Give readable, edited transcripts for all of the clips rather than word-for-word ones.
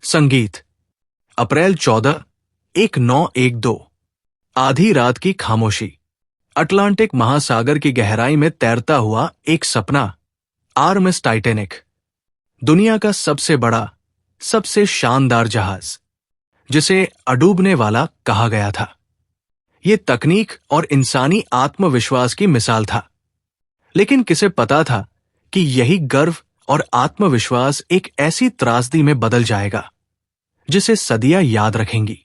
संगीत। अप्रैल 14, 1912। आधी रात की खामोशी। अटलांटिक महासागर की गहराई में तैरता हुआ एक सपना, आरएमएस टाइटैनिक। दुनिया का सबसे बड़ा, सबसे शानदार जहाज, जिसे अडूबने वाला कहा गया था। ये तकनीक और इंसानी आत्मविश्वास की मिसाल था। लेकिन किसे पता था कि यही गर्व और आत्मविश्वास एक ऐसी त्रासदी में बदल जाएगा जिसे सदियां याद रखेंगी।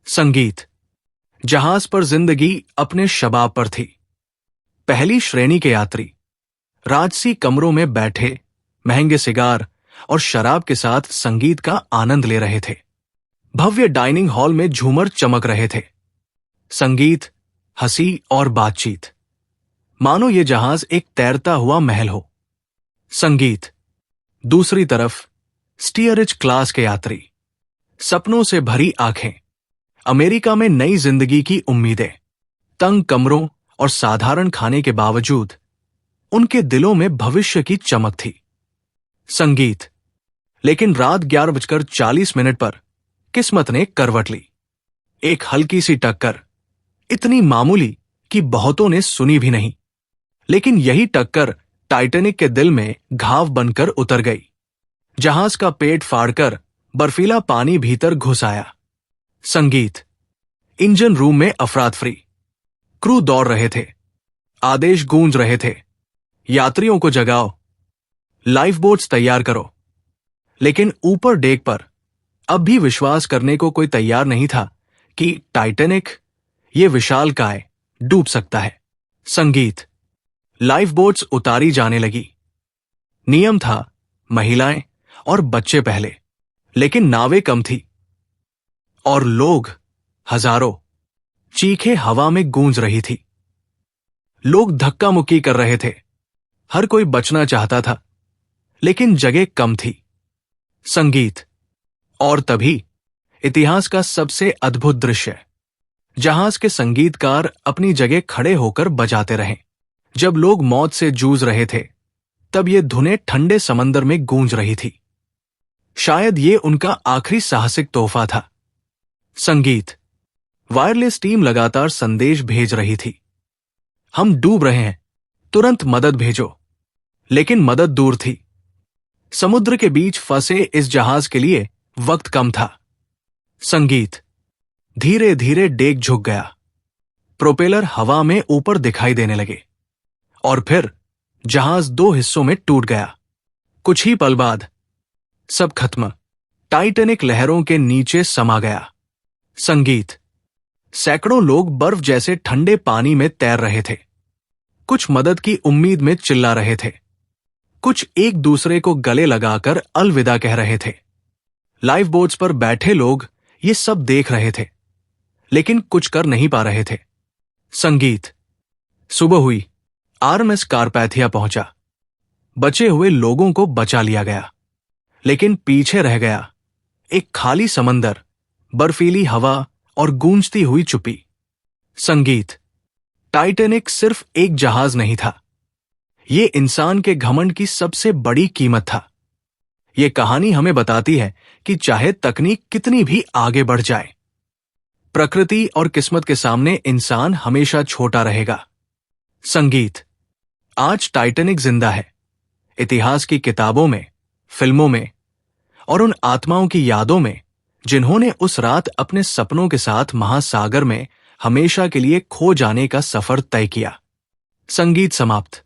संगीत। जहाज पर जिंदगी अपने शबाब पर थी। पहली श्रेणी के यात्री राजसी कमरों में बैठे महंगे सिगार और शराब के साथ संगीत का आनंद ले रहे थे। भव्य डाइनिंग हॉल में झूमर चमक रहे थे। संगीत, हंसी और बातचीत, मानो ये जहाज एक तैरता हुआ महल हो। संगीत। दूसरी तरफ स्टीयरिज क्लास के यात्री, सपनों से भरी आंखें, अमेरिका में नई जिंदगी की उम्मीदें, तंग कमरों और साधारण खाने के बावजूद उनके दिलों में भविष्य की चमक थी। संगीत। लेकिन रात 11:40 पर किस्मत ने करवट ली। एक हल्की सी टक्कर, इतनी मामूली कि बहुतों ने सुनी भी नहीं, लेकिन यही टक्कर टाइटैनिक के दिल में घाव बनकर उतर गई। जहाज का पेट फाड़कर बर्फीला पानी भीतर घुस आया। संगीत। इंजन रूम में अफरातफरी, क्रू दौड़ रहे थे, आदेश गूंज रहे थे, यात्रियों को जगाओ, लाइफ बोट्स तैयार करो। लेकिन ऊपर डेक पर अब भी विश्वास करने को कोई तैयार नहीं था कि टाइटैनिक, ये विशालकाय, डूब सकता है। संगीत। लाइफ बोट्स उतारी जाने लगी। नियम था महिलाएं और बच्चे पहले, लेकिन नावें कम थी और लोग हजारों। चीखें हवा में गूंज रही थी। लोग धक्का मुक्की कर रहे थे। हर कोई बचना चाहता था, लेकिन जगह कम थी। संगीत। और तभी इतिहास का सबसे अद्भुत दृश्य। जहाज के संगीतकार अपनी जगह खड़े होकर बजाते रहे। जब लोग मौत से जूझ रहे थे, तब ये धुनें ठंडे समंदर में गूंज रही थी। शायद ये उनका आखिरी साहसिक तोहफा था। संगीत। वायरलेस टीम लगातार संदेश भेज रही थी। हम डूब रहे हैं, तुरंत मदद भेजो। लेकिन मदद दूर थी। समुद्र के बीच फंसे इस जहाज के लिए वक्त कम था। संगीत। धीरे धीरे डेक झुक गया। प्रोपेलर हवा में ऊपर दिखाई देने लगे और फिर जहाज 2 हिस्सों में टूट गया। कुछ ही पल बाद सब खत्म। टाइटैनिक लहरों के नीचे समा गया। संगीत। सैकड़ों लोग बर्फ जैसे ठंडे पानी में तैर रहे थे। कुछ मदद की उम्मीद में चिल्ला रहे थे, कुछ एक दूसरे को गले लगाकर अलविदा कह रहे थे। लाइफ बोट्स पर बैठे लोग ये सब देख रहे थे, लेकिन कुछ कर नहीं पा रहे थे। संगीत। सुबह हुई। आरएमएस कारपैथिया पहुंचा। बचे हुए लोगों को बचा लिया गया, लेकिन पीछे रह गया एक खाली समंदर, बर्फीली हवा और गूंजती हुई चुप्पी। संगीत। टाइटैनिक सिर्फ एक जहाज नहीं था, ये इंसान के घमंड की सबसे बड़ी कीमत था। ये कहानी हमें बताती है कि चाहे तकनीक कितनी भी आगे बढ़ जाए, प्रकृति और किस्मत के सामने इंसान हमेशा छोटा रहेगा। संगीत। आज टाइटैनिक जिंदा है, इतिहास की किताबों में, फिल्मों में और उन आत्माओं की यादों में जिन्होंने उस रात अपने सपनों के साथ महासागर में हमेशा के लिए खो जाने का सफर तय किया। संगीत समाप्त।